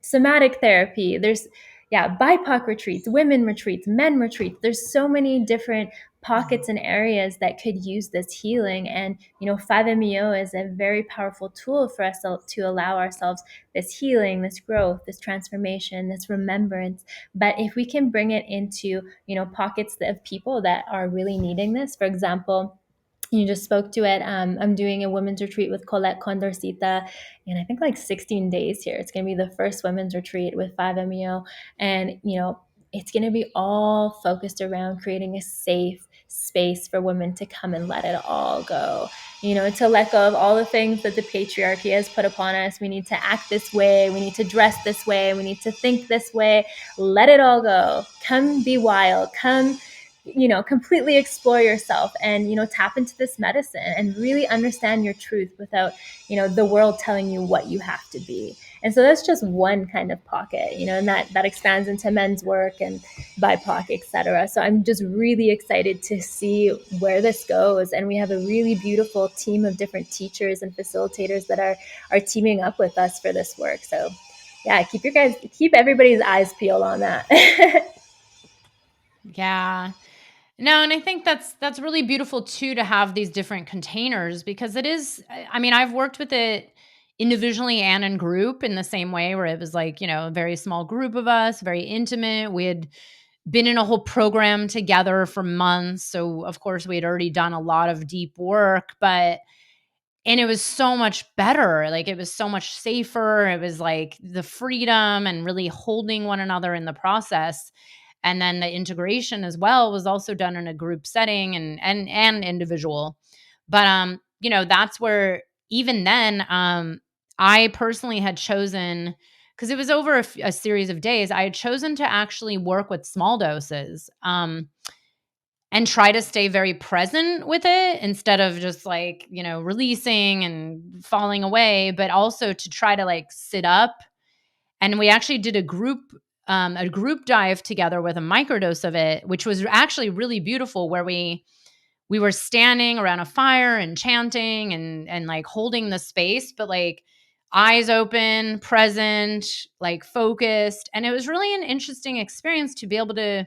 Speaker 2: somatic therapy. There's, yeah, BIPOC retreats, women retreats, men retreats. There's so many different pockets and areas that could use this healing. And, 5-MeO is a very powerful tool for us to allow ourselves this healing, this growth, this transformation, this remembrance. But if we can bring it into, pockets of people that are really needing this, for example, you just spoke to it. I'm doing a women's retreat with Colette Condorcita in I think like 16 days here. It's going to be the first women's retreat with 5-MeO. And, it's going to be all focused around creating a safe space for women to come and let it all go. To let go of all the things that the patriarchy has put upon us. We need to act this way. We need to dress this way. We need to think this way. Let it all go. Come be wild. Come completely explore yourself and, tap into this medicine and really understand your truth without, the world telling you what you have to be. And so that's just one kind of pocket, and that expands into men's work and BIPOC, etc. So I'm just really excited to see where this goes. And we have a really beautiful team of different teachers and facilitators that are teaming up with us for this work. So yeah, keep everybody's eyes peeled on that.
Speaker 1: Yeah. No, and I think that's really beautiful too to have these different containers because it is, I mean, I've worked with it individually and in group in the same way where it was like, a very small group of us, very intimate. We had been in a whole program together for months. So of course we had already done a lot of deep work, and it was so much better. Like it was so much safer. It was like the freedom and really holding one another in the process. And then the integration as well was also done in a group setting and individual. But that's where even then I personally had chosen, because it was over a series of days, I had chosen to actually work with small doses. And try to stay very present with it instead of just like, releasing and falling away, but also to try to like sit up. And we actually did a group dive together with a microdose of it, which was actually really beautiful, where we were standing around a fire and chanting and like holding the space, but like eyes open, present, like focused. And it was really an interesting experience to be able to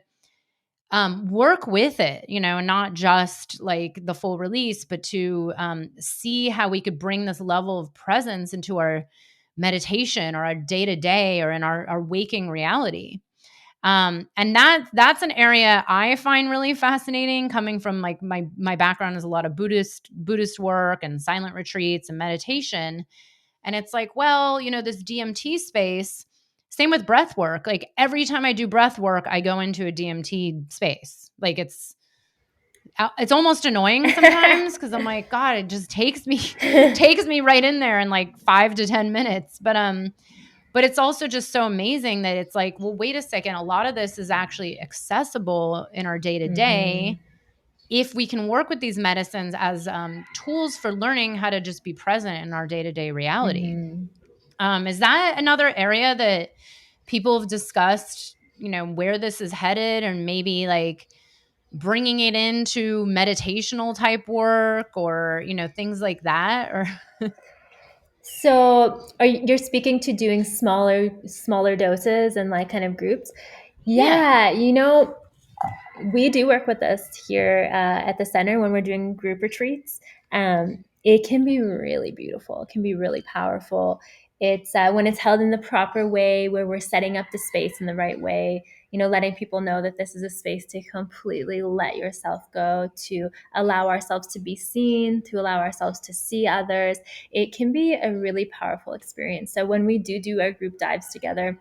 Speaker 1: work with it, and not just like the full release, but to see how we could bring this level of presence into our meditation or our day to day or in our waking reality. And that's an area I find really fascinating, coming from like my background is a lot of Buddhist work and silent retreats and meditation. And it's like, well, this DMT space, same with breath work. Like every time I do breath work, I go into a DMT space. Like it's almost annoying sometimes because I'm like, God, it just takes me right in there in like 5 to 10 minutes. But it's also just so amazing that it's like, well, wait a second. A lot of this is actually accessible in our day to day if we can work with these medicines as tools for learning how to just be present in our day to day reality.
Speaker 2: Mm-hmm.
Speaker 1: Is that another area that people have discussed, where this is headed and maybe like bringing it into meditational type work or, things like that? Or
Speaker 2: So you're speaking to doing smaller doses and like kind of groups?
Speaker 1: yeah.
Speaker 2: Yeah, we do work with this here at the center when we're doing group retreats. It can be really beautiful. It can be really powerful. It's when it's held in the proper way, where we're setting up the space in the right way. Letting people know that this is a space to completely let yourself go, to allow ourselves to be seen, to allow ourselves to see others. It can be a really powerful experience. So when we do our group dives together,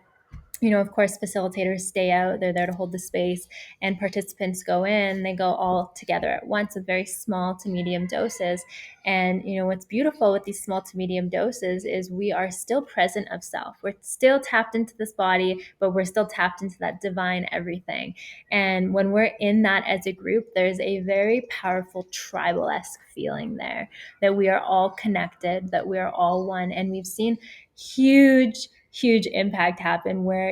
Speaker 2: Of course, facilitators stay out. They're there to hold the space, and participants go in. They go all together at once with very small to medium doses. And, what's beautiful with these small to medium doses is we are still present of self. We're still tapped into this body, but we're still tapped into that divine everything. And when we're in that as a group, there's a very powerful tribal-esque feeling there, that we are all connected, that we are all one. And we've seen huge impact happen where,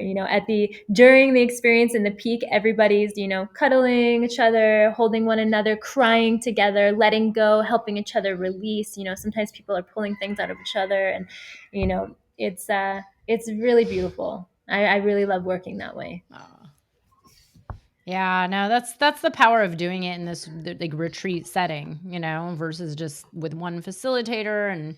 Speaker 2: during the experience in the peak, everybody's, cuddling each other, holding one another, crying together, letting go, helping each other release. Sometimes people are pulling things out of each other, and it's really beautiful. I really love working that way.
Speaker 1: Oh. Yeah, no, that's the power of doing it in this like retreat setting, versus just with one facilitator and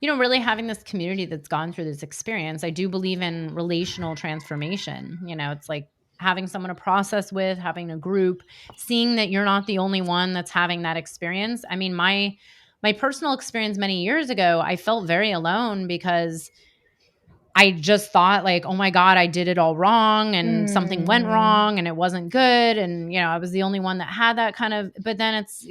Speaker 1: really having this community that's gone through this experience. I do believe in relational transformation. It's like having someone to process with, having a group, seeing that you're not the only one that's having that experience. I mean, my personal experience many years ago, I felt very alone because I just thought like, "Oh my god, I did it all wrong and something went
Speaker 2: Mm,
Speaker 1: wrong and it wasn't good," and, I was the only one that had that kind of, but then it's,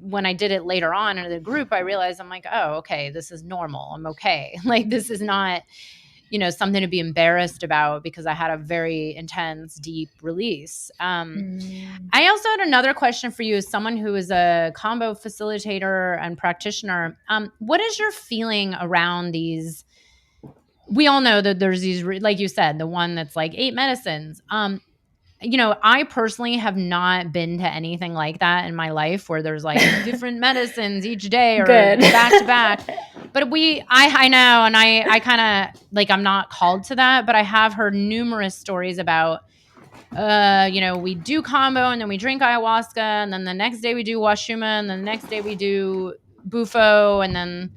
Speaker 1: when I did it later on in the group, I realized I'm like, "Oh, okay, this is normal. I'm okay." Like, this is not, something to be embarrassed about because I had a very intense, deep release.
Speaker 2: mm.
Speaker 1: I also had another question for you as someone who is a combo facilitator and practitioner. What is your feeling around these? We all know that there's these, like you said, the one that's like 8 medicines. I personally have not been to anything like that in my life where there's like different medicines each day or
Speaker 2: Good.
Speaker 1: back to back. But I know, and I kind of like, I'm not called to that, but I have heard numerous stories about, we do combo and then we drink ayahuasca and then the next day we do washuma and then the next day we do bufo and then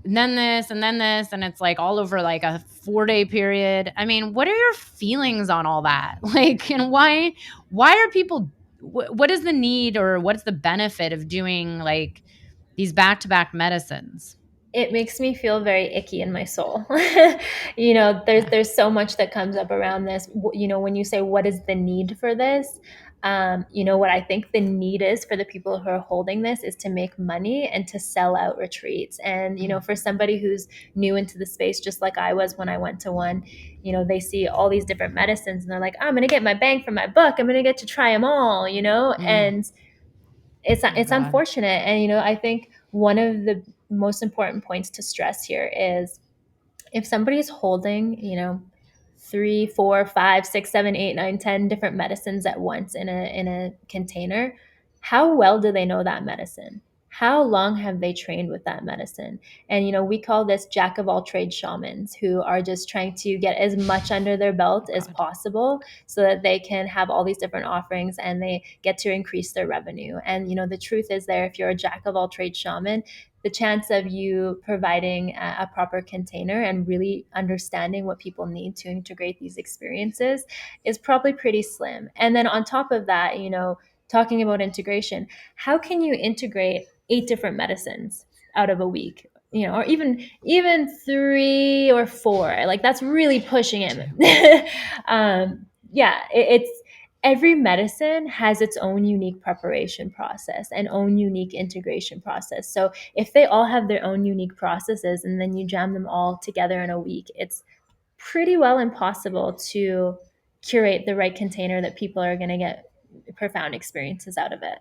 Speaker 1: this and then this, and it's like all over like a 4-day period. I mean, what are your feelings on all that? Like, and why are people, what is the need or what's the benefit of doing like these back-to-back medicines?
Speaker 2: It makes me feel very icky in my soul. There's
Speaker 1: Yeah.
Speaker 2: there's so much that comes up around this. When you say what is the need for this, what I think the need is for the people who are holding this is to make money and to sell out retreats. And
Speaker 1: Mm,
Speaker 2: for somebody who's new into the space, just like I was when I went to one, they see all these different medicines and they're like, I'm going to get my bang for my buck. I'm going to get to try them all,
Speaker 1: mm,
Speaker 2: and it's
Speaker 1: oh
Speaker 2: it's
Speaker 1: God.
Speaker 2: unfortunate. And I think one of the most important points to stress here is if somebody's holding 3, 4, 5, 6, 7, 8, 9, 10 different medicines at once in a container, how well do they know that medicine? How long have they trained with that medicine? And we call this jack of all trades shamans, who are just trying to get as much under their belt
Speaker 1: Oh
Speaker 2: as
Speaker 1: God.
Speaker 2: possible so that they can have all these different offerings and they get to increase their revenue. And the truth is, there, if you're a jack of all trades shaman, the chance of you providing a proper container and really understanding what people need to integrate these experiences is probably pretty slim. And then on top of that, talking about integration, how can you integrate 8 different medicines out of a week? Or even 3 or 4. Like, that's really pushing it. Yeah, it's every medicine has its own unique preparation process and own unique integration process. So if they all have their own unique processes and then you jam them all together in a week, it's pretty well impossible to curate the right container that people are going to get profound experiences out of it.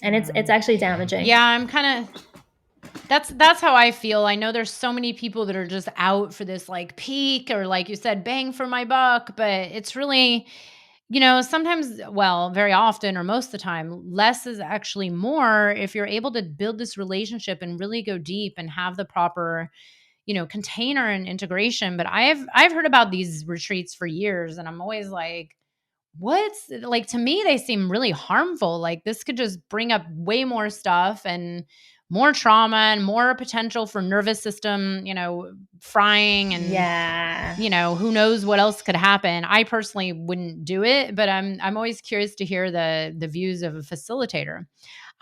Speaker 2: And it's
Speaker 1: Wow.
Speaker 2: actually damaging.
Speaker 1: Yeah, I'm kind of, that's how I feel. I know there's so many people that are just out for this like peak or like you said, bang for my buck, but it's really, sometimes, well, very often or most of the time, less is actually more if you're able to build this relationship and really go deep and have the proper, container and integration. But I've heard about these retreats for years and I'm always like, what's like, to me they seem really harmful. Like, this could just bring up way more stuff and more trauma and more potential for nervous system, frying and
Speaker 2: Yeah.
Speaker 1: who knows what else could happen. I personally wouldn't do it, but I'm always curious to hear the views of a facilitator.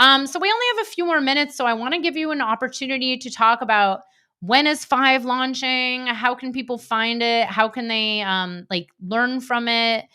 Speaker 1: So we only have a few more minutes, so I want to give you an opportunity to talk about when is F.I.V.E launching? How can people find it? How can they like learn from it?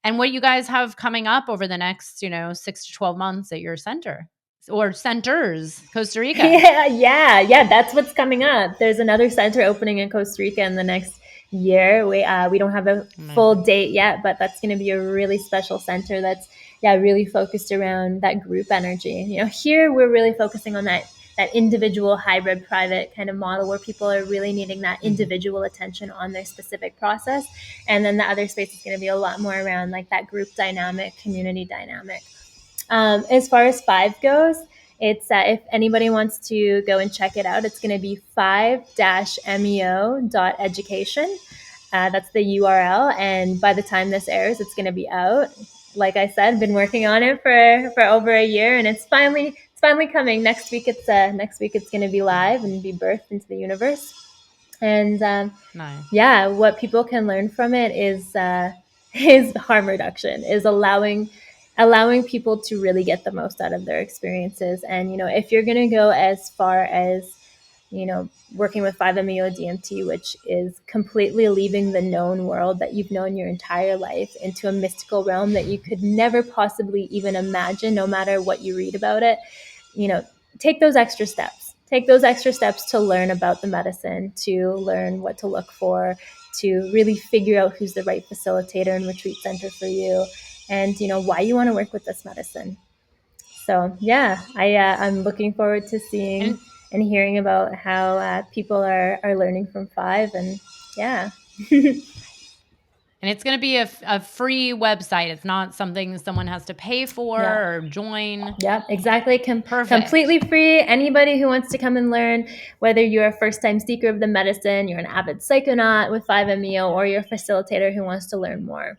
Speaker 1: And what you guys have coming up over the next, 6 to 12 months at your center or centers, Costa Rica?
Speaker 2: Yeah. That's what's coming up. There's another center opening in Costa Rica in the next year. We don't have a full date yet, but that's going to be a really special center that's really focused around that group energy. Here we're really focusing on that individual hybrid private kind of model where people are really needing that individual attention on their specific process. And then the other space is going to be a lot more around like that group dynamic, community dynamic. As far as F.I.V.E goes, it's if anybody wants to go and check it out, it's going to be five-meo.education. That's the URL. And by the time this airs, it's going to be out. Like I said, been working on it for over a year, and it's finally coming. Next week it's going to be live and be birthed into the universe. And
Speaker 1: Nice.
Speaker 2: what people can learn from it is harm reduction, is allowing people to really get the most out of their experiences. And if you're going to go as far as working with 5-MeO DMT, which is completely leaving the known world that you've known your entire life into a mystical realm that you could never possibly even imagine, no matter what you read about it, take those extra steps. Take those extra steps to learn about the medicine, to learn what to look for, to really figure out who's the right facilitator and retreat center for you, and why you want to work with this medicine. So I'm looking forward to seeing and hearing about how people are learning from F.I.V.E, and
Speaker 1: And it's going to be a free website. It's not something someone has to pay for or join.
Speaker 2: Yeah, exactly.
Speaker 1: Perfect.
Speaker 2: Completely free. Anybody who wants to come and learn, whether you're a first-time seeker of the medicine, you're an avid psychonaut with 5-MeO, or you're a facilitator who wants to learn more.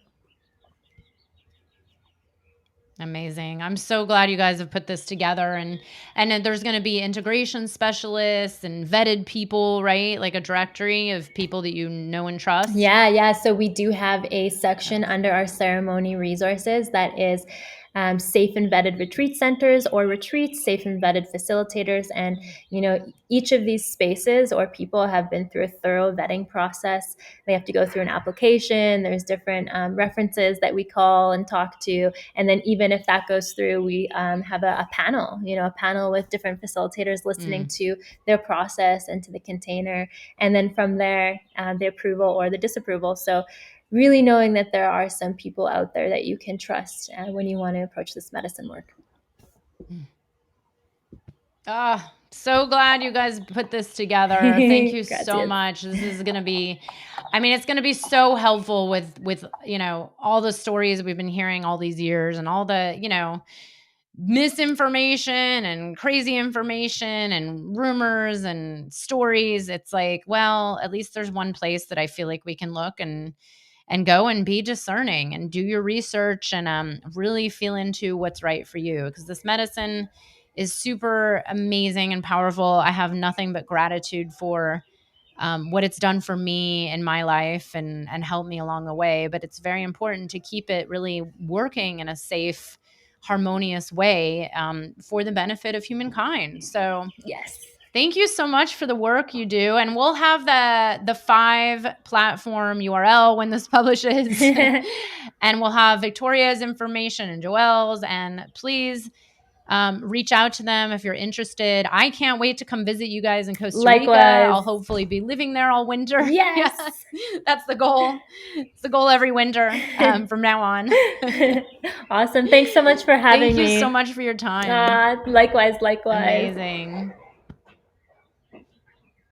Speaker 1: Amazing. I'm so glad you guys have put this together, and there's going to be integration specialists and vetted people, right? Like a directory of people that you know and trust.
Speaker 2: Yeah. So we do have a section under our ceremony resources that is safe and vetted retreat centers or retreats, safe and vetted facilitators. And, each of these spaces or people have been through a thorough vetting process. They have to go through an application. There's different references that we call and talk to. And then even if that goes through, we have a panel, a panel with different facilitators listening to their process and to the container. And then from there, the approval or the disapproval. So really knowing that there are some people out there that you can trust when you want to approach this medicine work.
Speaker 1: So glad you guys put this together. Thank you so much. This is going to be, it's going to be so helpful with, all the stories we've been hearing all these years and all the, misinformation and crazy information and rumors and stories. It's like, well, at least there's one place that I feel like we can look and go and be discerning and do your research and really feel into what's right for you, because this medicine is super amazing and powerful. I have nothing but gratitude for what it's done for me in my life and helped me along the way. But it's very important to keep it really working in a safe, harmonious way for the benefit of humankind. So
Speaker 2: yes.
Speaker 1: Thank you so much for the work you do. And we'll have the F.I.V.E platform URL when this publishes. And we'll have Victoria's information and Joelle's. And please reach out to them if you're interested. I can't wait to come visit you guys in Costa Rica. I'll hopefully be living there all winter.
Speaker 2: Yes.
Speaker 1: That's the goal. It's the goal every winter from now on.
Speaker 2: Awesome. Thanks so much for having me.
Speaker 1: Thank you so much for your time.
Speaker 2: Likewise.
Speaker 1: Amazing.